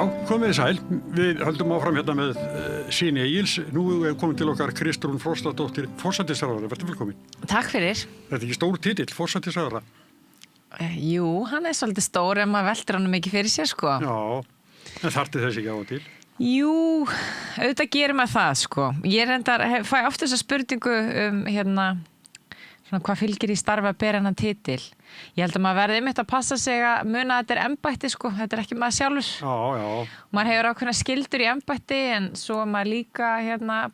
Já, komið sæl. Við höldum áfram hérna með Syni Egils. Nú er komin til okkar Kristrún Frostadóttir, forsætisráðherra. Vertu velkomin. Takk fyrir. Þetta er ekki stór titill, forsætisráðherra? Jú, hann er svolítið stór en maður veltir hann mikið fyrir sér, sko. Já, en þarfti þess ekki á og til? Jú, auðvitað gerir maður það, sko. Ég fæ oft þessa spurningu svona hvað fylgir í starfi að bera hennan titil. Ég held að maður verði einmitt að passa sig að muna að þetta er embætti, sko. Þetta er ekki maður sjálfur. Já. Maður hefur ákveðna skyldur í embætti en svo er maður líka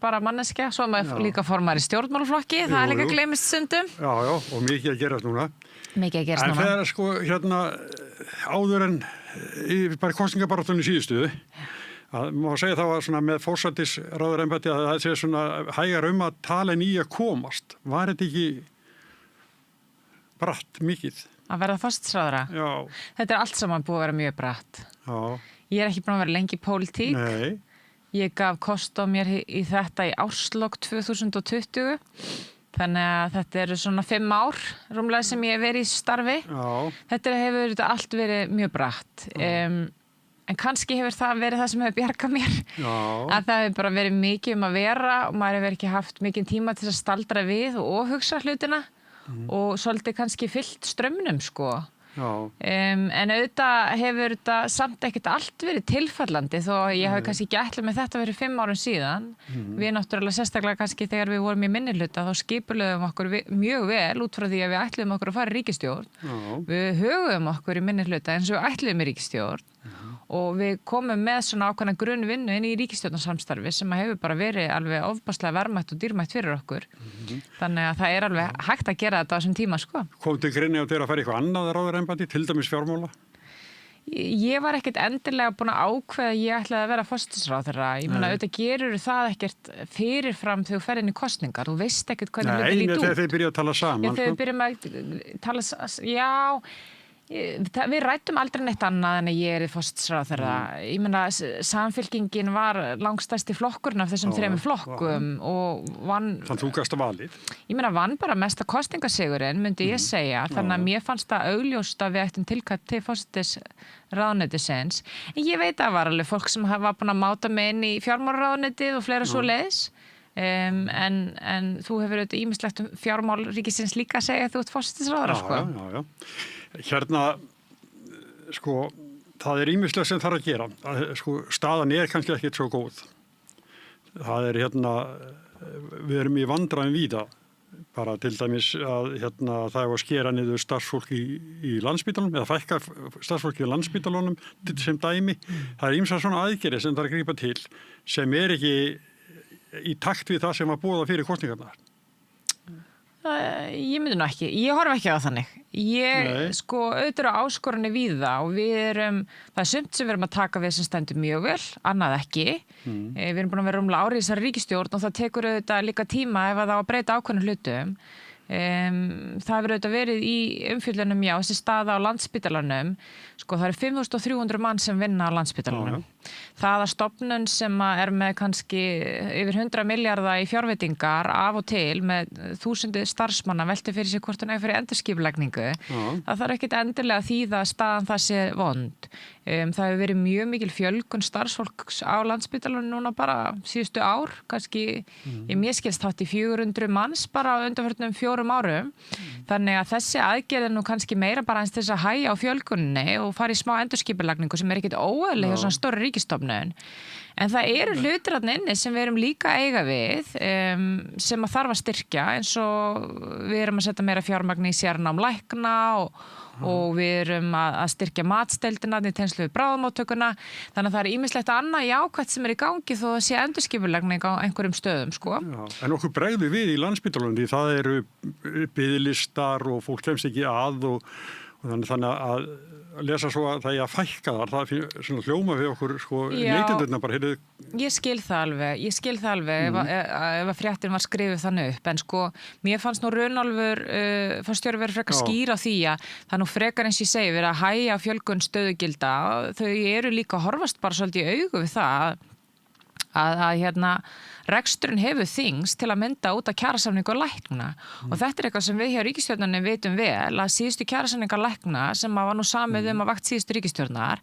bara manneskja, svo er maður líka formar í stjórnmálaflokki, það er líka gleymist stundum. Já, og mikið að gerast núna. Mikið að gerast núna. En það er sko áður en bara kosningabaráttunni síðustu, að má segja það var svona með forsætisráðherraembætti að það sé svona hægar að tala en í að komast. Var þetta ekki bratt mikið? Að verða forsætisráðherra? Já. Þetta er allt saman búið að vera mjög bratt. Já. Ég er ekki búin að vera lengi í pólitík. Nei. Ég gaf kost á mér í þetta í árslok 2020. Þannig að þetta eru svona 5 ár rúmlega sem ég hef verið í starfi. Já. Þetta hefur allt verið mjög bratt. En kannski hefur það verið það sem hefur bjargað mér. Já. Að það hefur bara verið mikið að vera og maður hefur ekki haft mikið tíma til að staldra við og hugsa hlutina og svolítið kannski fyllt straumnum, sko. Já. En auðvitað hefur þetta samt ekkert allt verið tilfallandi þó ég hafi kannski ekki ætlað með þetta verið 5 árum síðan. Við náttúrulega sérstaklega kannski þegar við vorum í minnihluta þá skipulögum okkur mjög vel út frá því að við ætluðum okkur að fara í ríkisstjórn. Já. Við höguðum okkur í minnihluta eins og við ætluðum í ríkisstjórn og við komum með svona ákveðna grunnvinnu inn í ríkisstjórnarsamstarfi sem hefur bara verið alveg ofboðslega verðmætt og dýrmætt fyrir okkur. Þannig að það er alveg hægt að gera þetta á þessum tíma, sko. Kom til greina að fara eitthvað annað ráðherraembætti, til dæmis fjármála? Ég var ekkert endilega búin að ákveða að ég ætlaði að vera forsætisráðherra. Ég meina, auðvitað gerur það ekkert fyrirfram þegar þú ferð inn í kosningar. Þú veist ekkert hvernig hlutir líta út. Nei, þegar þeir byrja að tala saman. Þegar þeir byrja að tala já. Við rættum aldrei neitt annað en að ég er forsætisráðherra. Ég meina, Samfylkingin var langstærsti flokkurinn af þessum 3 flokkum og vann... Þannig þú gast að valið? Ég meina, vann bara mesta kosningasigurinn, myndi ég segja. Þannig að mér fannst það augljóst að við ættum tilkall til forsætisráðuneytisins. En ég veit að það var alveg fólk sem var búin að máta mig inn í fjármálaráðuneytið og fleira svo leiðis. En þú hefur auðvitað ýmislegt fjármál ríkisins líka að segja að þú ert forsætisráðherra, sko. Já. Hérna, sko, það er ýmislegt sem þarf að gera. Sko, staðan er kannski ekkert svo góð. Það er við erum í vandræðum víða. Bara til dæmis að það er að skera niður starfsfólk í Landspítalanum eða fækka starfsfólki í Landspítalanum sem dæmi. Það er ýmsar svona aðgerðir sem þarf að grípa til sem er ekki í takt við það sem var boðað fyrir kosningarnar. Ég myndi nú ekki. Ég horf ekki á þannig. Sko, auðvitað á áskorunni víða og það er sumt sem við erum að taka við sem stendur mjög vel, annað ekki. Við erum búin að vera rúmlega árið í þessari ríkisstjórn og það tekur auðvitað líka tíma ef það á að breyta ákveðnum hlutum. Það hefur auðvitað verið í umfjöllunum, þessi staða á Landspítalanum, sko það eru 5.300 mann sem vinna á Landspítalanum. Það að stofnun sem er með kannski yfir 100 milljarða í fjárveitingar af og til með 1000 starfsmanna velti fyrir sig hvort hann er fyrir endurskipulagningu. Það þarf ekkert endilega að þýða að staðan það sé vond. Það hefur verið mjög mikil fjölgun starfsfólks á Landspítalanum núna bara síðustu ár, kannski mér skilst hátt í 400 manns bara á undanförnum 4 árum. Þannig að þessi aðgerð er nú kannski meira bara eins þess að hægja á fjölgunni og fara í smá endurskipulagningu sem er ekkert óeðlileg hjá svona stóri ríkisstofnun. En það eru hlutir þarna inni sem við erum líka að eiga við sem að þarf að styrkja eins og við erum að setja meira fjármagn í sérnám lækna og við erum að styrkja matsdeildina í tengslum við bráðamóttökuna. Þannig að það er ýmislegt annað jákvætt sem er í gangi þó að sé endurskipulagning á einhverjum stöðum, sko. Já, en okkur bregður við í Landspítalanum því það eru biðlistar og fólk kemst ekki að og þannig að lesa svo að það er að fækka þar, það er svona hljóma við okkur sko neytendurna bara, heyrðu. Ég skil það alveg ef að fréttin var skrifið þannig upp, en sko mér fannst nú Runólfur forstjóri verið frekar skýr á því að það nú frekar eins ég segi verið að hægja fjölgun stöðugilda, þau eru líka að horfast bara svolítið í augu við það að reksturinn hefur þingst til að mynda út af kjarasamningu og lækna og þetta er eitthvað sem við hjá ríkisstjórninni vitum vel að síðustu kjarasamningar lækna sem var nú samið að vakt síðustu ríkisstjórnar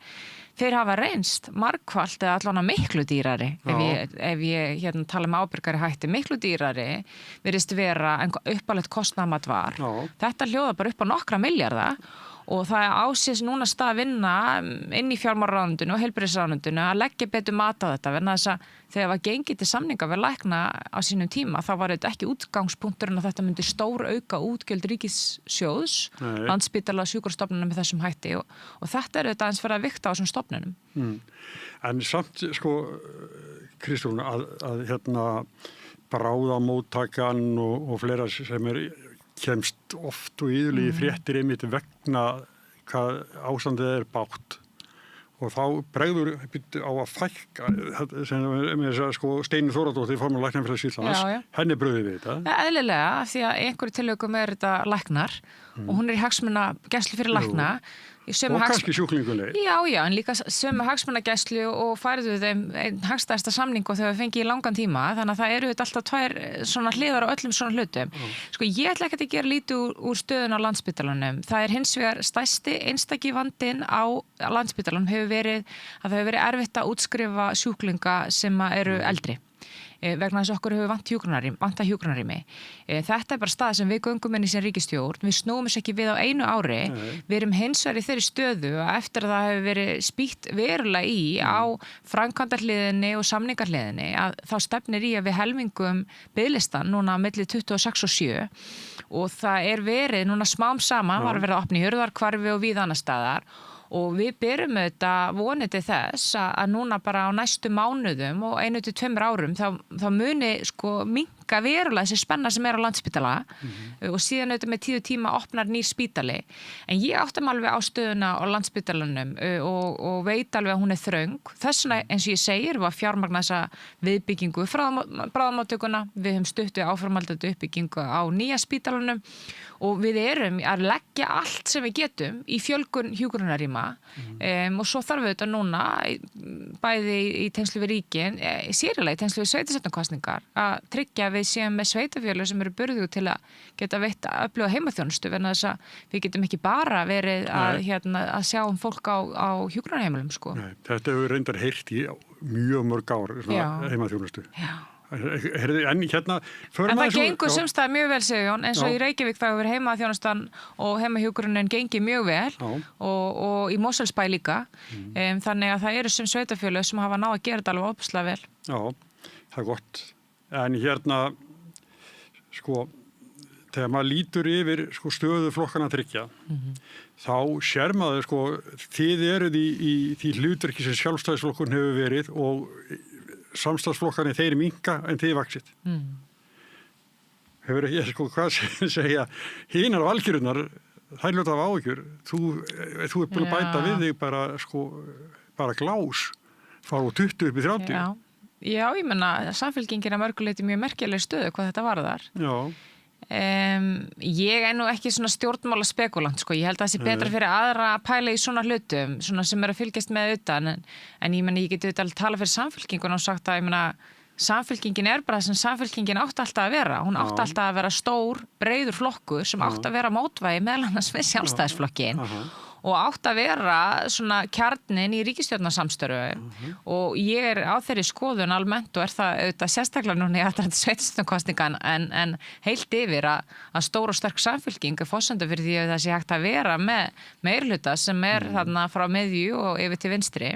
þeir hafa reynst margfalt eða allavega miklu dýrari ef ég tala ábyrgari hætti miklu dýrari virðist vera uppalegt kostnaðarmat var. Þetta hljóða bara upp á nokkra milljarða og það ásins núna stað vinna inn í fjármálaráðuneytinu og heilbrigðisráðuneytinu að leggja betur mat á þetta vegna þess að þegar var gengið til samninga við lækna á sínum tíma þá var þetta ekki útgangspunkturinn að þetta myndi stór auka útgjöld ríkissjóðs, Landspítala sjúkrastofnunum með þessum hætti og þetta þetta eins fyrir að vikta á þessum stofnunum. En samt Kristrún að bráðamóttakan og fleira sem kemst oft og yðurlega í fréttir einmitt vegna hvað ástandið bágt og þá bregður á að fækka sem með Steini Þóradóttir formann Læknafélags Íslands, henni brugðið við þetta. Eðlilega, því að einhverju tilvikum þetta læknar og hún í hagsmunagæslu fyrir lækna og kannski sjúklinguleg. Já, en líka sömu hagsmunagæslu og færðu þeim einn hagstæðasta samning og þau hafa fengið í langan tíma þannig að það eru þetta alltaf tvær svona hliðar á öllum svona hlutum. Ég ætla ekki að gera lítið úr stöðun á Landspítalanum. Það er hins vegar stærsti einstaki vandinn á Landspítalanum hefur verið að það hefur verið erfitt að útskrifa sjúklinga sem eru eldri. Vegna þess að okkur hefur vanta hjúkrunarrými. Þetta er bara stað sem við göngum inn í sem ríkisstjórn. Við snúum þess ekki við á einu ári. Við erum hins vegar í þeirri stöðu að eftir að það hefur verið spýtt verulega í á framkvæmdarhliðinni og samningarhliðinni að þá stefnir í að við helmingum biðlistan núna milli 26 og 7 og það er verið núna smám saman var verið að opna í Hurðarhvarfi og víða annars staðar og við berum auðvitað vonið til þess að núna bara á næstu mánuðum og 1 til 2 árum þá muni minnka verulega þessi spenna sem á Landspítala og síðan auðvitað með 10 tíma opnar nýr spítali. En ég áttam alveg á stöðuna á Landspítalanum og veit alveg að hún þröng. Þess vegna eins og ég segir var fjármagna þessa viðbyggingu frá bráðamóttökuna. Við höfum stutt við áframhaldandi uppbyggingu á nýja spítalanum og við erum að leggja allt sem við getum í fjölgun hjúkrunarrýma og svo þarf við þetta núna bæði í tengslu við ríkin sérilega í tengslu við sveitarstjórnarkosningar að tryggja að við séum með sveitafélög sem eru burðugu til að geta veitt að öfluga heimaþjónustu vegna þess að við getum ekki bara verið að sjá fólk á hjúkrunarheimilum Þetta hefur reyndar heyrt í mjög mörg ár heimaþjónustu. En það gengur sumstaðar mjög vel Sigjón eins og í Reykjavík þá hefur heimaþjónustan og heimahjúkrunin gengið mjög vel og í Mosfellsbæ líka þannig að það eru sum sveitafélög sem hafa náð að gera þetta alveg óbúslega vel. Já, það er gott en þegar maður lítur yfir stöðu flokkana þriggja þá sér maður þið eruð í því hlutverki sem Sjálfstæðisflokkurinn hefur verið og samstarfsflokkarnir þeir minnka en þið vaxið. Hefur ekki hvað segja hinar og algjörunnar þær ljóta af áhyggjur. Þú ert búin að bæta við þig bara glás fara úr 20 upp í 30. Já, ég menna Samfylkingin að mörguleyti mjög merkileg stöðu hvað þetta varðar. Já. Ég nú ekki svona stjórnmála spekulant ég held að það sé betra fyrir aðra að pæla í svona hlutum svona sem að fylgjast með utan en ég geti auðvitað að tala fyrir Samfylkinguna og sagt að Samfylkingin bara sem Samfylkingin átti alltaf að vera hún átti alltaf að vera stór, breiður flokkur sem átti að vera mótvægi meðal annars við Sjálfstæðisflokkin og átti að vera svona kjarnin í ríkisstjórnarsamstöru og ég á þeirri skoðun almennt og það auðvitað sérstaklega núna í aðdragandi sveitarstjórnarkosninga en heilt yfir að stór og sterk Samfylking forsendur fyrir því að það sé hægt að vera með meirihluta sem þarna frá miðju og yfir til vinstri.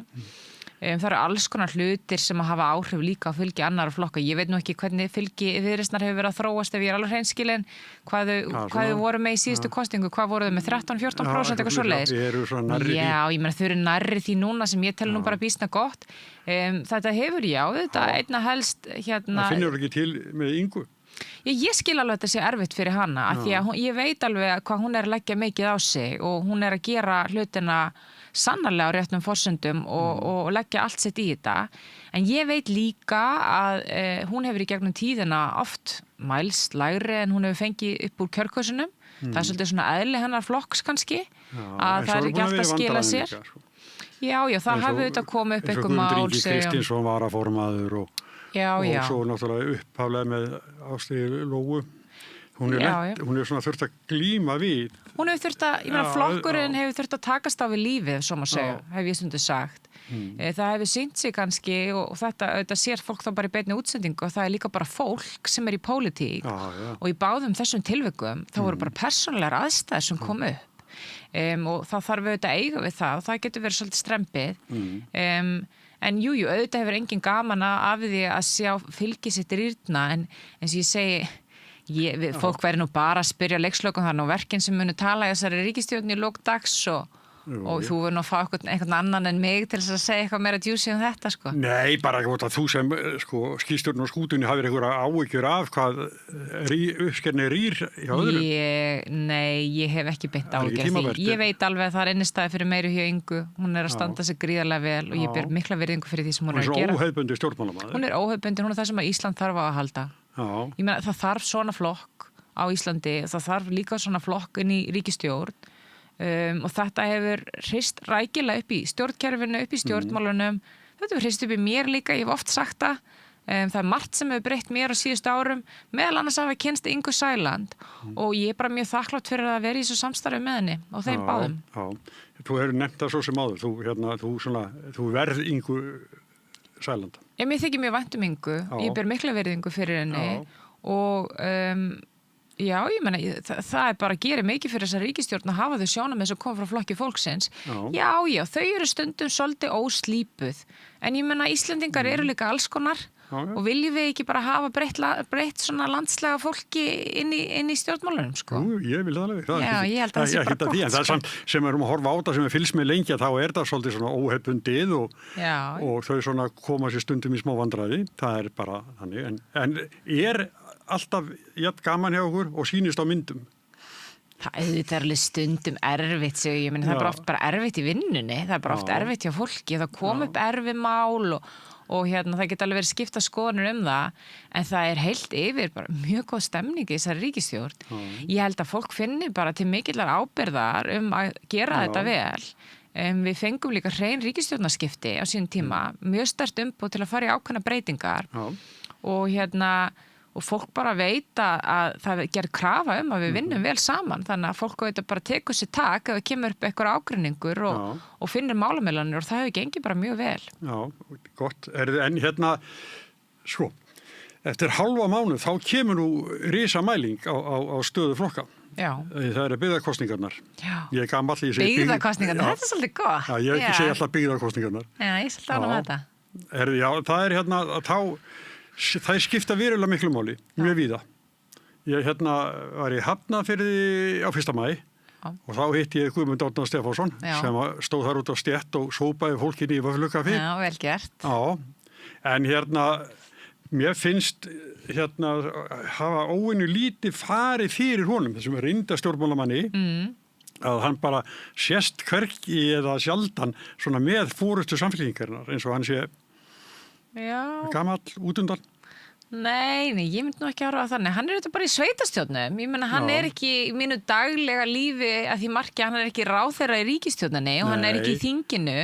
Það eru alls konar hlutir sem að hafa áhrif líka á fylgi annara flokka. Ég veit nú ekki hvernig fylgi Viðreisnar hefur verið að þróast ef ég alveg hreinskilin hvað þau voru með í síðustu kosningu, hvað voru þau með 13-14% eitthvað svoleiðis. Já, ég meina þau eru nærri því núna sem ég tel nú bara býsna gott. Þetta hefur þetta einna helst Það finnur ekki til með Ingu? Ég skil alveg þetta sé erfitt fyrir hana af því að ég veit alveg hvað hún að leggja mikið á sig og hún að gera hlutina sannarlega á réttum forsendum og leggja allt sitt í þetta en ég veit líka að hún hefur í gegnum tíðina oft mælst lægri en hún hefur fengið upp úr kjörkösunum það er svolítið svona eðli hennar flokks kannski að það er ekki alltaf að skila sér Já, það hafi auðvitað komið upp einhver mál Kristinsson varaformaður og Já, og já. svo náttúrulega upphaflega með Ástíði Lóu. Hún er svona þurft að glíma við. Hún hefur þurft að, ég meina flokkurinn hefur þurft að takast á við lífið, svo maður segja, hef ég stundu sagt. Það hefur sýnt sig kannski og þetta sér fólk þá bara í beinni útsendingu og það er líka bara fólk sem er í pólitík og í báðum þessum tilvikum þá voru bara persónulegar aðstæður sem kom upp og það þarf auðvitað að eiga við það og það getur verið svolítið strempið. En jú, auðvitað hefur engin gaman af því að sjá fylgi sitt rýrna en eins og ég segi, fólk væri nú bara að spyrja leikslökum þarna og verkin sem munu tala í þessari ríkisstjórn í lok dags og þú verður nú að fá einhvern annan en mig til þess að segja eitthvað meira djúsi um þetta, sko. Nei, bara ekki þú sem, skýrstjórn og skútunni hafið einhverja áhyggjur af hvað uppskerni rýr hjá öðru? Nei, ég hef ekki beint áhyggjur af því. Ég veit alveg að það er innistæði fyrir Meiru hjá Ingu. Hún er að standa sig gríðarlega vel og ég ber mikla virðingu fyrir því sem hún er að gera. Hún er svo óhefðbundi stjórnmálamaður. Hún er óhefðbundi, hún er það sem að Ísland þarf á að halda. Ég meina, það þarf svona flokk á Íslandi, það þarf líka svona flokk inn í ríkisstjórn og þetta hefur hrist rækilega upp í stjórnkerfinu, upp í stjórnmálunum. Þetta hefur hrist upp í mér líka, ég hef oft sagt það. Það er margt sem hefur breytt mér á síðustu árum, meðal annars hafa kynst Ingu Sæland og ég er bara mjög þakklátt fyrir að vera í þessu samstarfi með henni og þeim báðum. Já, þú hefur nefnt það svo sem áður, þú verð Ingu Sæland. Mér þykir mjög vænt Ingu, ég ber mikla virðingu fyrir henni og já, ég meina, það er bara að gera mikið fyrir þessa ríkisstjórn að hafa þau sjónarmið sem kom frá flokki fólksins. Já, þau eru stundum svolítið óslípuð, en ég meina Íslendingar eru líka alls konar og viljum við ekki bara hafa breytt svona landslega fólki inn í stjórnmálunum, sko? Jú, ég vil það alveg. Já, ég held að það sé bara gott, en það er samt sem erum að horfa á það sem er fylgst með lengi þá er það svolítið svona óhefbundið og þau svona koma sér stundum í smá vandræði, það er bara þannig, en er alltaf jafn gaman hjá okkur og sýnist á myndum. Það er alveg stundum erfitt, ég meni það er bara oft bara erfitt í vinnunni, það er bara oft erfitt hjá fólki, það kom upp erfið mál og það geta alveg verið skipta skoðanir um það, en það er heilt yfir bara mjög góð stemning í þessari ríkisstjórn. Ég held að fólk finni bara til mikillar ábyrgðar að gera þetta vel. Við fengum líka hrein ríkisstjórnarskipti á sínum tíma, mjög sterkt umboð til að fara í ákveðnar breytingar og fólk bara veit að það gerð krafa að við vinnum vel saman, þannig að fólk veit að bara tekur sér tak ef það kemur upp eitthvað ágreiningur og finnir málameilanir og það hefur gengið bara mjög vel. Já, gott. En sko, eftir hálfa mánuð þá kemur nú risamæling á stöðu flokka. Já. Það eru byggðarkosningarnar. Já. Ég er gamall í sig. Byggðarkosningarnar, þetta er svolítið gott. Já, ég segi alltaf byggðarkosningarnar. Já, ég svolítið alveg með þetta. Já, það er það skipta verulega miklu máli, mjög víða. Ég var í Hafnarfirði á 1. maí og þá hitti ég Guðmund Árna Stefánsson sem stóð þar út á stétt og sópaði fólkinni í vöfflukaffi. Já, vel gert. Já, en mér finnst hafa óvenju lítið farið fyrir honum, þessum reynda stjórnmálamanni, að hann bara sést hvergi eða sjaldan svona með forystu samfylkingarinnar eins og hann sé gamall út undan. Nei, ég myndi nú ekki ára að þannig. Hann er þetta bara í sveitastjórnum. Ég meina, hann er ekki í mínu daglega lífi að því marki, hann er ekki ráðherra í ríkisstjórninni og hann er ekki í þinginu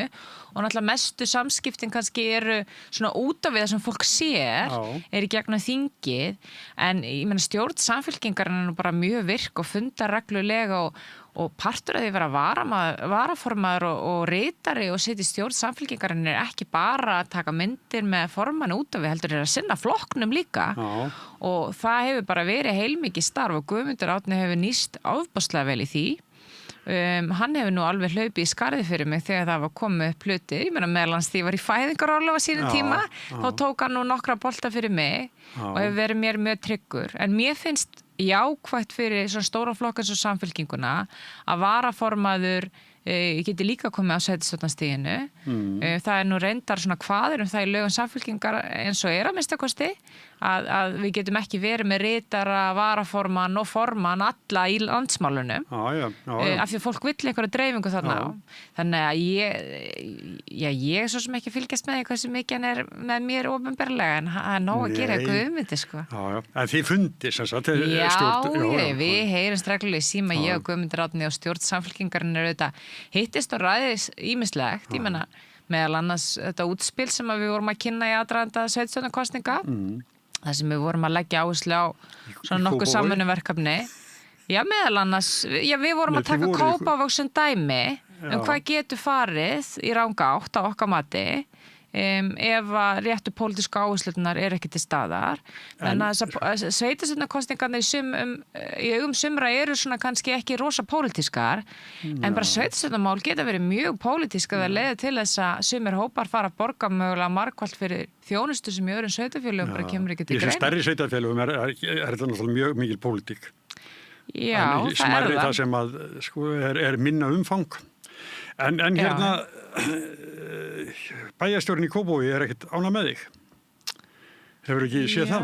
og náttúrulega mestu samskiptin kannski eru svona út af við það sem fólk sér, er í gegnum þingið, en ég meina stjórn samfylkingarinn er nú bara mjög virk og fundar reglulega og partur að því vera varaformaður og ritari og setja í stjórn samfylkingarinn er ekki bara að taka myndir með formann út af við, heldur er að sinna flokknum líka og það hefur bara verið heilmikið starf og Guðmundur Árni hefur nýst ofboðslega vel í því. Hann hefur nú alveg hlaupið í skarði fyrir mig þegar það var komið upp hluti, ég meina meðlans því ég var í fæðingarólof á sínum tíma, þá tók hann nú nokkra bolta fyrir mig og hefur verið mér mjög tryggur, en mér finnst jákvætt fyrir svona stóra flokka eins og Samfylkinguna að varaformaður geti líka komið á sveitarstjórnarstiginu. Það er nú reyndar svona kvaðir það í lögum Samfylkingar eins og að minnsta kosti að við getum ekki verið með ritara, varaformann og formann alla í landsmálunum af því að fólk vill einhverja dreifingu þarna á. Þannig að ég svo sem ekki fylgjast með hversu mikið hann er með mér opinberlega en það er nóg að gera eitthvað umviti sko. En þið fundir sem sagt við heyrumst reglulega í síma ég og Guðmundur Árni og stjórn Samfylkingarinn auðvitað hittist og ræðis ýmislegt, ég menna meðal annars þetta útspil sem við vorum að kynna í aðdraganda sveitarstjórnarkosninga, þar sem við vorum að leggja áherslu á svona nokkuð samvinnuverkefni. Já, meðal annars, við vorum að taka Kópavog sem dæmi hvað getur farið í ranga átt á okkar mati ef að réttu pólitísku áherslunar ekki til staðar. Þannig að þessar sveitarstjórnarkosningarnar í augum sumra eru svona kannski ekki rosa pólitískar, en bara sveitarstjórnarmál geta verið mjög pólitísk að það leiði til þess að sumir hópar fara að borga mögulega margfalt fyrir þjónustu sem í öðrum sveitarfélögum bara kemur ekki til greina. Í þessum stærri sveitarfélögum þetta náttúrulega mjög mikil pólitík. Já, það smærri það sem að sko er minna umfang. En hérna bæjarstjórinn í Kópavogi ekkert ánægð með þig. Hefur ekki séð það?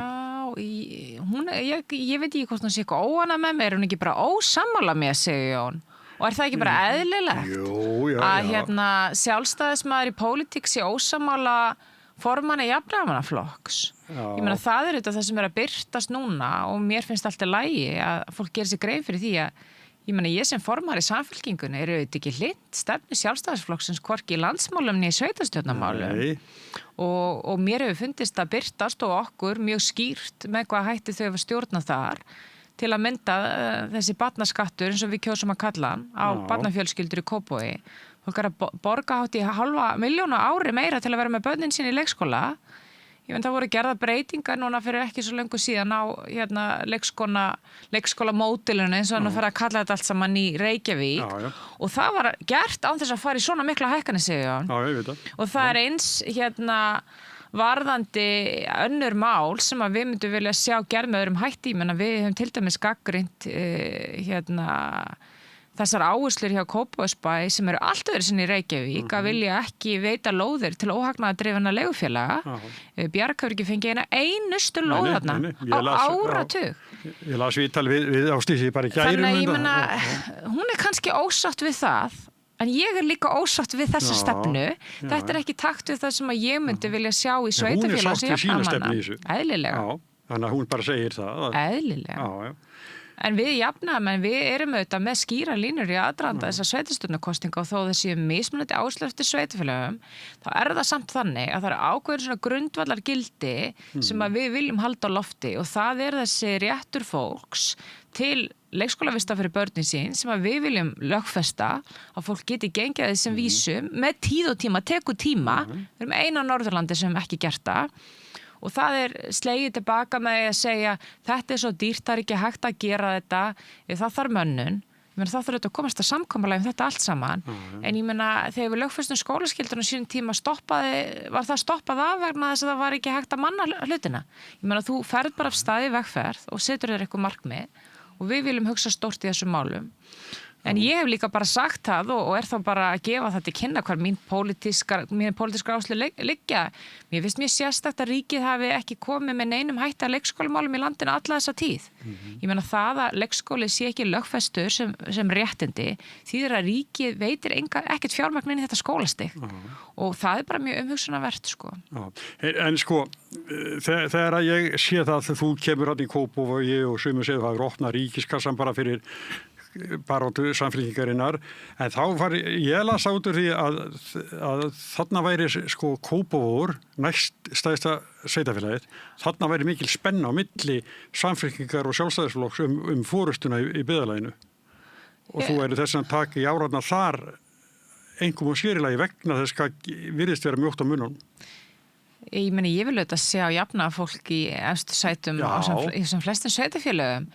Já, ég veit ekki hvort hún sé eitthvað óánægð með mig, hún ekki bara ósammála með, segir Jón. Og það ekki bara eðlilegt? Jú, að sjálfstæðismaður í pólitík sé ósammála formanni jafnaðarmannaflokks. Ég meina það þetta það sem að birtast núna og mér finnst alltaf lægi að fólk gerir sér grein fyrir því að ég meina ég sem formar í samfylkingunni auðvitað ekki hlynnt stefnu sjálfstæðisflokksins hvorki í landsmálum né í sveitarstjórnarmálum og mér hefur fundist að birtast og okkur mjög skýrt með hvað hætti þau að stjórna þar til að mynda þessi barnaskattur eins og við kjósum að kalla hann á barnafjölskyldur í Kópavogi. Fólk að borga hátt í 500.000 á ári meira til að vera með börnin sín í leikskóla. Ég veit það voru gerða breytingar núna fyrir ekki svo löngu síðan á leikskólamódelinu eins og hann fyrir að kalla þetta allt saman í Reykjavík og það var gert án þess að fara í svona mikla hækkanir, segja hann. Já, ég veit það. Og það eins varðandi önnur mál sem að við myndum vilja sjá gerð með öðrum hætti, menn að við höfum til dæmis gagnrýnt þessar áherslur hjá Kópavogsbæ sem eru allt öðru sinni í Reykjavík að vilja ekki veita lóðir til óhagnaðardrifinna leigufélaga. Bjarg hefur ekki fengið einustu lóð þarna á áratug. Ég las viðtal við Ásdísi bara í gær. Þannig að ég meina, hún kannski ósátt við það, en ég líka ósátt við þessa stefnu. Þetta ekki takt við það sem að ég myndi vilja sjá í sveitarfélagi sem jafnaðarmanna. Eðlilega. Þannig að hún bara segir það. Eðlilega. En við jafnaðarmenn, við erum auðvitað með skýra línur í aðdraganda þessar sveitarstjórnarkosninga og þó þessi mismunandi áherslu eftir sveitarfélögum, þá það samt þannig að það ákveðin svona grundvallar gildi sem að við viljum halda á lofti og það þessi réttur fólks til leikskólavista fyrir börnin sín sem að við viljum lögfesta að fólk geti gengið þessum vísum með tíð og tíma, tekur tíma. Við erum eina á Norðurlandi sem ekki gert það. Og það slegið tilbaka með að segja þetta svo dýrt, það ekki hægt að gera þetta, það þarf mönnun. Ég meina það þarf að komast að samkomulagi þetta allt saman. En ég meina þegar við lögfestum skólaskyldur á sínum tíma var það stoppað af vegna þess að það var ekki hægt að manna hlutina. Ég meina þú ferð bara af staði vegferð og setur þér eitthvað markmið og við viljum hugsa stórt í þessum málum. En ég hef líka bara sagt það og þá bara að gefa það til kynna hvar mín pólitískar áherslu liggja. Mér finnst mjög sérstakt að ríkið hafi ekki komið með neinum hætti að leikskólamálum í landinu alla þessa tíð. Ég meina það að leikskóli sé ekki lögfestur sem réttindi þýðir að ríkið veitir ekkert fjármagn inn í þetta skólastig og það bara mjög umhugsunarvert sko. En sko, þegar ég sé það að þú kemur hann í Kópavogi og sumir segir það opnað ríkiskassan bara fyrir baróttu samfylkingarinnar, en þá var ég las út úr því að þarna væri sko Kópavogur næst stærsta sveitarfélagið, þarna væri mikil spenna á milli samfylkingar og sjálfstæðisflokks fórustuna í byggðarlaginu og þú þess að taka í áratna þar einkum og sérilagi vegna þess hvað virðist vera mjótt á munum. Ég meni, ég vil auðvitað sjá jafnaða fólk í efstu sætum í sem flestum sveitarfélögum.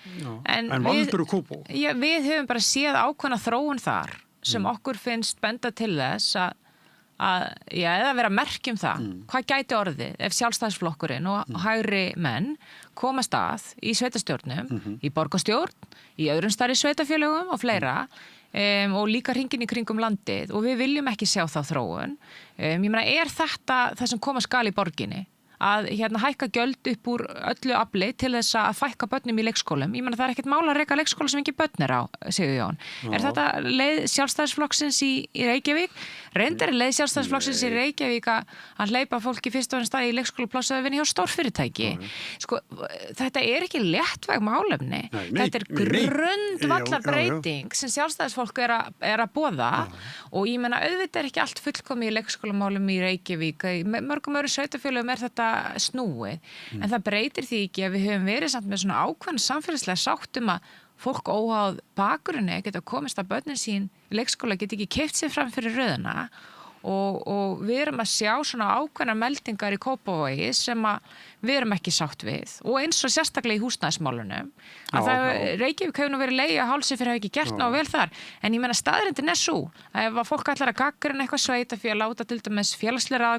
En valdur og Kópavog? Við höfum bara séð ákveðna þróun þar sem okkur finnst benda til þess eða vera merkjum það. Hvað gæti orðið ef sjálfstæðisflokkurinn og hægri menn komast að í sveitarstjórnum, í borgarstjórn, í öðrum stærri sveitarfélögum og fleira, og líka hringinn í kringum landið og við viljum ekki sjá þá þróun. Ég meina, þetta það sem koma skal í borginni? að hækka gjöld upp úr öllu afli til þess að fækka börnum í leikskólum. Ég meina það er ekkert mál að reka leikskóla sem ekki börn er á, Sigurjón. Er þetta leið Sjálfstæðisflokksins í Reykjavík? Reyndar er leið Sjálfstæðisflokksins í Reykjavík að hleypa fólki fyrst og ennast í leikskólapláss að vinna hjá stórfyrirtæki. Sko, þetta er ekki léttvæg málefni. Þetta er grundvallarbreyting sem Sjálfstæðisfólk er að boða og ég meina auðvitað er ekki allt fullkomið í leikskólamálum í Reykjavík. Í mörgum öðrum sveitarfélögum er þetta snúið. En það breytir því ekki að við höfum verið samt með svona ákveðna samfélagslega sátt að fólk óháð bakgrunni geta komist að börnin sín í leikskóla geta ekki keypt sig fram fyrir röðina og við erum að sjá svona ákveðnar meldingar í Kópavogi sem að við erum ekki sátt við og eins og sérstaklega í húsnæðismálunum að Reykjavík hefur nú verið leið að hálsi fyrir að hafa ekki gert ná vel þar en ég meina staðreyndin er sú að ef að fólk ætlar að gagnrýna eitthvað sveitafélag láta til dæmis félagslega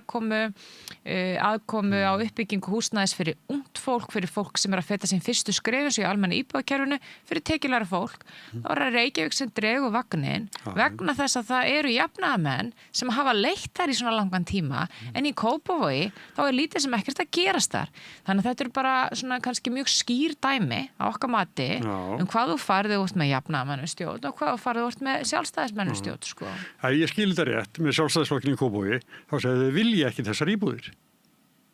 aðkomu á uppbyggingu húsnæðis fyrir ungt fólk, fyrir fólk sem er að feta sín fyrstu skref eins og í almenna íbúðakerfinu, fyrir tekjulæra fólk þá er Reykjavík sem dregur vagnin vegna þess að það eru jafnaðarmenn sem hafa leitt þær í svona langan tíma en í Kópavogi þá er lítið sem ekkert að gerast þar þannig að þetta er bara svona kannski mjög skýr dæmi á okkar mati hvað þú farið út með jafnaðarmannustjórn og hvað þú farið út með sjálfstæðismannustjórn sko. Ég skil þetta rétt með sjálfstæðisflokkinn í Kópavogi þá segir þau vilja ekki þessar íbúðir.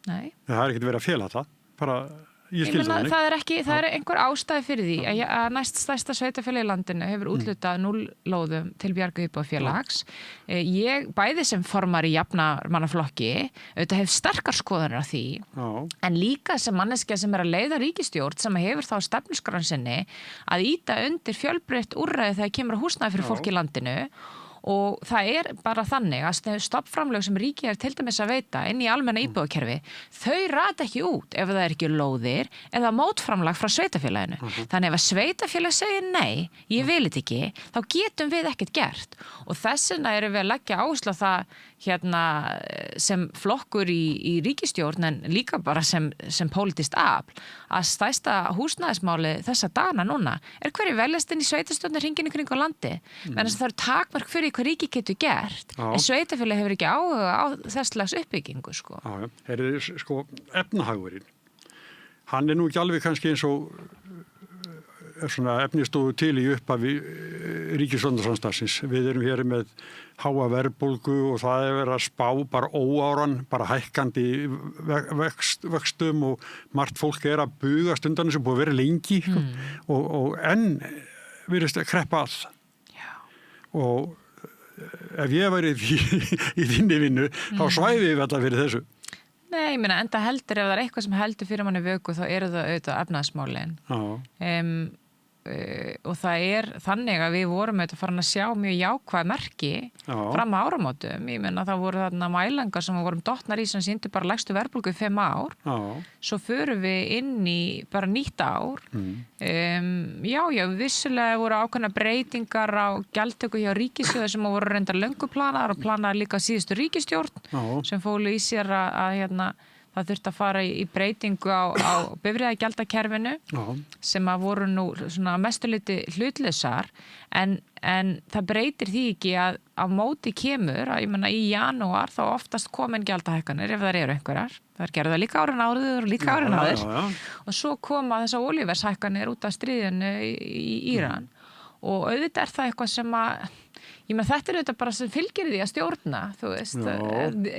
Nei. Það er ekkert verið að fela það bara Ég skil það þannig. Það er einhver ástæði fyrir því að næst stærsta sveitarfélagi í landinu hefur úthlutað 0 lóðum til Bjarga íbúðafélags. Ég bæði sem formari jafnaðarmannaflokki auðvitað hef sterkar skoðanir á því en líka sem manneskja sem er að leiða ríkisstjórn sem hefur þá stefnuskráin sinni að ýta undir fjölbreytt úrræði þegar kemur að húsnæði fyrir fólk í landinu og það er bara þannig að stofnframlög sem ríkið er til dæmis að veita inn í almenna íbúðakerfi, þau rata ekki út ef það er ekki lóðir eða mótframlag frá sveitafélaginu. Þannig ef að sveitafélag segir nei, ég vil þetta ekki, þá getum við ekkert gert og þess vegna erum við að leggja áherslu á það sem flokkur í ríkisstjórn en líka bara sem pólitískt afl að stærsta húsnæðismáli þessa dagana núna er hverju veljast inn í sveitastjórnir hringinn í kring á landi en þess að það eru takmark fyrir hvað ríki getur gert en sveitafélag hefur ekki áhuga á þess slags uppbyggingu sko. Sko efnahagurinn hann er nú ekki alveg kannski eins og svona efnistóðu til í upphafi ríkisstjórnarsamstarfsins. Við erum hér með háa verðbólgu og það er verið að spá bara óáran, bara hækkandi vöxtum og margt fólk er að bugast undan þessu búið að vera lengi og enn virðist að kreppa að. Já. Og ef ég væri í þinni vinnu þá svæfi við alltaf fyrir þessu. Nei, ég meina enda heldur ef það er eitthvað sem heldur fyrir manni vöku þá eru það auðvitað efnahagsmálin. Og það er þannig að við vorum auðvitað farin að sjá mjög jákvæð merki fram að áramótum. Ég meina það voru þarna mælingar sem við vorum dottnar í sem sýndu bara lægstu verðbólgu í 5 ár. Svo förum við inn í bara nýtt ár. Vissulega voru ákveðna breytingar á gjaldtöku hjá ríkissjóði sem voru reyndar löngu planaðar og planaðar líka síðustu ríkisstjórn sem fólu í sér að það þurfti að fara í breytingu á bifreiðagjaldakerfinu sem að voru nú svona mestuliti hlutlausar en það breytir því ekki að á móti kemur að ég meina í janúar þá oftast komin gjaldahækkanir ef það eru einhverjar. Það gerðu það líka árin áður og svo koma þessar olíuverðshækkanir út af stríðinu í Íran og auðvitað er það eitthvað sem að ég meina þetta er auðvitað bara sem fylgir því að stjórna, þú veist,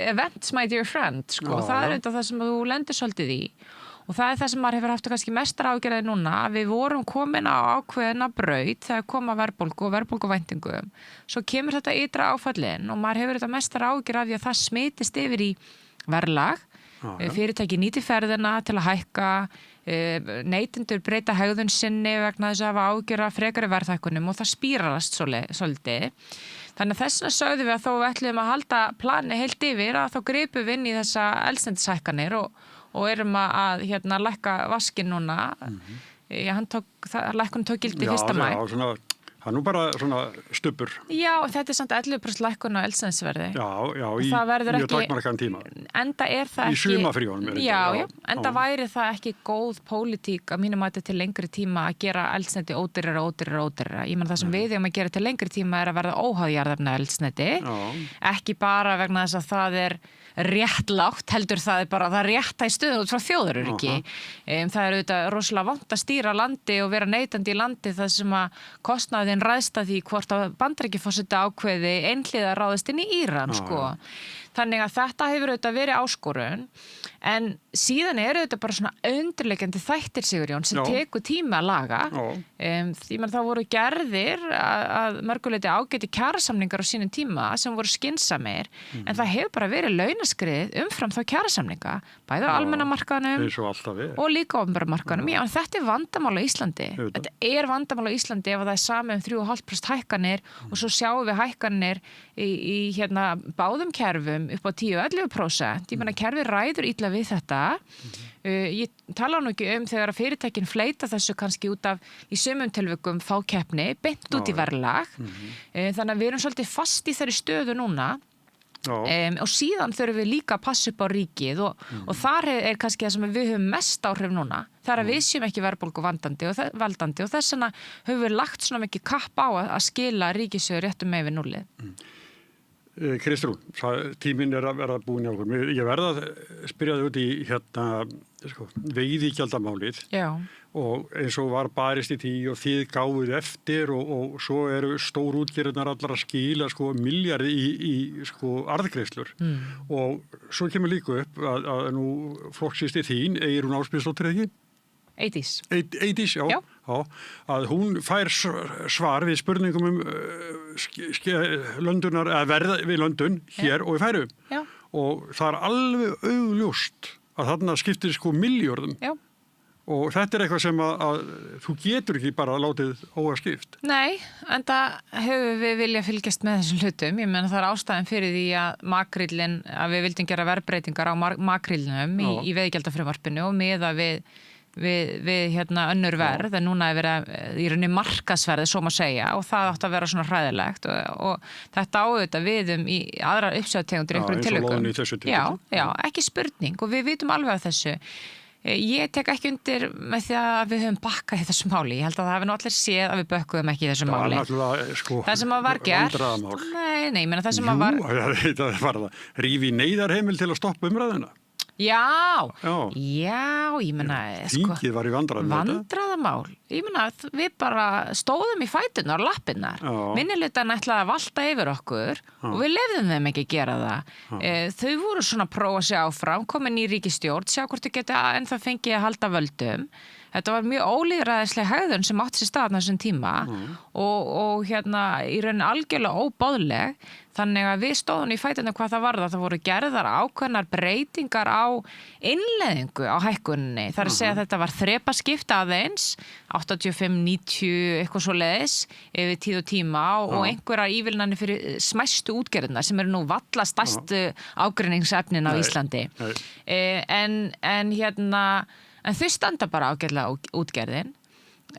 events my dear friend, sko, og það er auðvitað það sem þú lendir svolítið í og það er það sem maður hefur haft kannski mestar ágjörði núna, að við vorum komin á ákveðina braut þegar koma verðbólgu og verðbólguvæntingum, svo kemur þetta ytra áfallin og maður hefur auðvitað mestar ágjörði af því að það smitist yfir í verðlag, fyrirtæki nýti ferðina til að hækka, neytendur breyta hegðun sinni vegna þess að hafa ágjörða frekari verðhækkunum og það spíralast svolítið. Þannig að þess vegna sögðum við að þó við ætlum að halda plani heilt yfir að þá gripum við inn í þessa eldsneytishækkanir og erum að lækka vaskinn núna. Lækkun tók gildi 1. maí. Já, svona Það er nú bara svona stubbur. Já, þetta samt 11% lækkun á eldsneytisverði. Já, í mjög takmarkaðan tíma. Enda það í sumafríunum. Já, enda væri það ekki góð pólitík að mínum mati til lengri tíma að gera eldsneyti ódýrara. Ég meina það sem við eigum að gera til lengri tíma að verða óháð jarðefna eldsneyti. Ekki bara vegna þess að það réttlátt, heldur það bara það rétta í stöðun út frá þjóðaröryggi. Það auðvitað rosalega vont að stýra landi og vera neytandi í landi þar sem að kostnaðin ræðst að því hvort að Bandaríkjaforseti ákveði einhliða ráðast inn í Íran, sko. Þannig að þetta hefur auðvitað verið áskorun, en síðan auðvitað bara svona undirleikandi þættir, Sigurjón, sem tekur tíma að laga. Því að það voru gerðir að mörguleiti ágæti kjarasamningar á sínum tíma sem voru skynsamir, en það hefur bara verið launaskrið umfram þá kjarasamninga, bæði á almenna markaðnum og líka opinbera markaðnum. Já, en þetta vandamál á Íslandi. Þetta vandamál á Íslandi ef það samið 3,5% hækkanir og svo sjáum við hækkanir í báðum kerfum upp á 10-11%. Ég meina kerfið ræður illa við þetta. Ég tala nú ekki þegar að fyrirtækin fleita þessu kannski út af í sumum tilvikum fákeppni, beint út í verðlag. Þannig að við erum svolítið fast í þeirri stöðu núna. Og síðan þurfum við líka að passa upp á ríkið og þar kannski það sem við höfum mest áhrif núna. Það að við séum ekki verðbólgu valdandi og þess vegna höfum við lagt svona mikið kapp á að skila ríkissjóði réttum með við núllið. Kristrún, tíminn að vera búin á okkur. Ég verða að spyrja þig út í veiðigjaldamálið. Já. Og eins og var barist í því og þið gáfuð eftir og svo eru stór útgerðirnar allar að skila milljarði í arðgreiðslur. Og svo kemur líka upp að nú flokksýsti þín, Eyrún Ásbjörnsdóttir ekki? Eydís, já. Að hún fær svar við spurningum löndunar, eða verð við löndun hér og í Færeyjum. Já. Og það alveg augljóst að þarna skiptir milljörðum. Já. Og þetta eitthvað sem að þú getur ekki bara látið óaskipt. Nei, en það höfum við viljað fylgjast með þessum hlutum. Ég meina það ástæðan fyrir því að við vildum gera verðbreytingar á makrílnum í veiðigjaldafrumvarpinu og miða við önnur verð, en núna verið í rauninni markaðsverði, svo má segja, og það átti að vera svona hræðilegt og þetta auðvitað við í aðra uppsjáðtegundir í einhverjum tilvikum. Já, ekki spurning og við vitum alveg af þessu. Ég tek ekki undir með því að við höfum bakkað í þessu máli. Ég held að það hafi nú allir séð að við bökkuðum ekki í þessu máli. Það sem að var gert. Nei, ég meina það sem að var. Það var það. Rífi neyðarheimil til að stoppa umræðuna. Já, ég meina þingið var í vandræðamál. Ég meina við bara stóðum í fæturnar og lappirnar. Minnihlutann ætlaði að valta yfir okkur og við leyfðum þeim ekki að gera það. Þau voru svona að prófa sig áfram, komin í ríkisstjórn, sjá hvort þau geta ennþá fengið að halda völdum. Þetta var mjög ólýðræðisleg hegðun sem átti sér stað á þessum tíma og í rauninni algjörlega óboðleg. Þannig að við stóðum í fæturnar hvað það varða. Það voru gerðar ákveðnar breytingar á innleiðingu á hækkuninni. Það að segja að þetta var þrepaskipt aðeins, 85, 90, eitthvað svo leiðis yfir tíð og tíma og einhverjar ívilnanir fyrir smæstu útgerðina sem eru nú valla stærstu ágreiningsefnin á Íslandi. En þau standa bara ágætlega útgerðin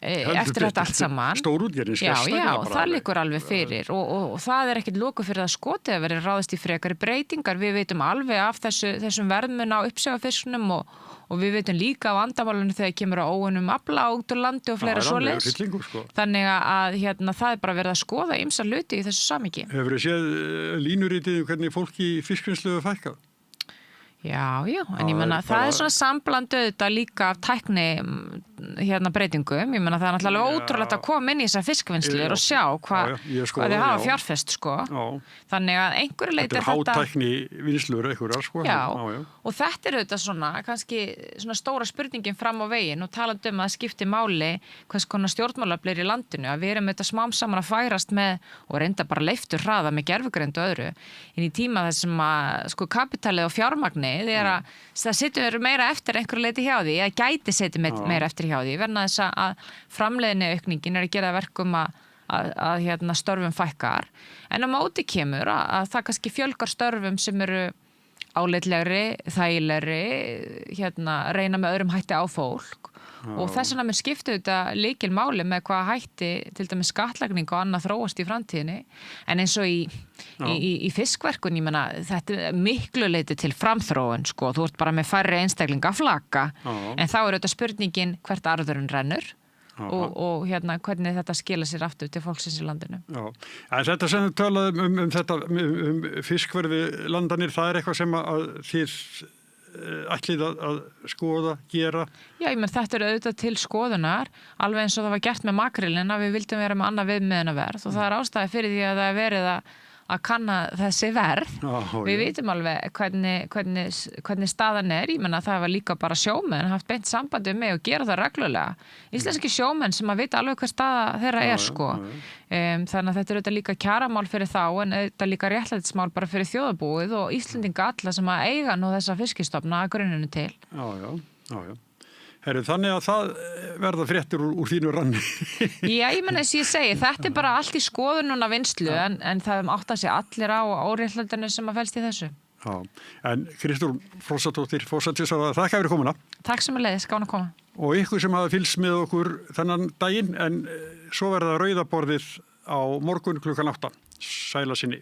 eftir þetta allt saman. Stór útgerðin. Já, það liggur alveg fyrir og það ekkert loku fyrir það skotið að vera ráðist í frekari breytingar. Við veitum alveg af þessum verðmun á uppsjávarfiskunum og við veitum líka á vandamálinu þegar kemur á óunnum afla út úr landi og fleira svoleiðis. Þannig að það bara verið að skoða ýmsa hluti í þessu samhengi. Hefurðu séð línurítið hvernig fólki í fiskvinnslu fækkað? Já, en ég meina það svona sambland auðvitað líka af tækni breytingum. Ég meina það náttúrulega ótrúlegt að koma inn í þessar fiskvinnslur og sjá hvað þið hafa fjárfest, Þannig að einhverju leyti þetta hátækni vinnslur einhverjar, Já, og þetta auðvitað svona, kannski svona stóra spurningin fram á veginn og talandi að það skipti máli hvers konar stjórnmálaflir í landinu, að við erum auðvitað smám saman að færast með, og reynda bara leiftur hraða með gervigreind og öðru, inn í tíma þessum að kapitalið og fjármagni það situr meira eftir einhverju leyti hjá því, eða gæti setja meira eftir hjá því, verna þess að framleiðni aukningin að gera verkum að störfum fækkar. En á móti kemur að það kannski fjölgar störfum sem eru áleitlegri, þægilegri, reyna með öðrum hætti á fólk og þess vegna mér skiptu þetta lykil máli með hvað hætti til dæmis skattlagning og annað þróast í framtíðinni en eins og í fiskverkun, ég meina þetta er miklu leyti til framþróun sko, þú ert bara með færri einstaklinga að flaka en þá er þetta spurningin hvert arðurinn rennur og hérna hvernig þetta skila sér aftur til fólksins í landinu. Já, en þetta sem þú talaðum þetta fiskverði landanir, það er eitthvað sem að þið ætlið að skoða, gera? Já, ég menn þetta er auðvitað til skoðunar, alveg eins og það var gert með makrílinn að við vildum vera með annað viðmiðunarverð og það er ástæði fyrir því að það er verið að kanna þessi verð. Við vitum alveg hvernig staðan er, ég menna það var líka bara sjómenn haft beint sambandi um mig og gera það reglulega. Íslenski sjómenn sem að vita alveg hver staða þeirra er sko. Þannig að þetta er auðvitað líka kjaramál fyrir þá en þetta líka réttlætismál bara fyrir þjóðarbúið og Íslendinga alla sem að eiga nú þessa fiskistofna að grunninu til. Já. Herru, þannig að það verða fréttir úr þínu ranni. Já, ég menna þess að ég segi, þetta er bara allt í skoðununa vinslu en það átta sig allir á óréttlætinu sem að felst í þessu. Já, en Kristján Frostadóttir, forsætisráðherra, þakka fyrir komuna. Takk sem að leiðis, gáðan að koma. Og ykkur sem hafa fylgst með okkur þennan daginn, en svo verða rauðaborðið á morgun klukkan 8. Sæla sinni.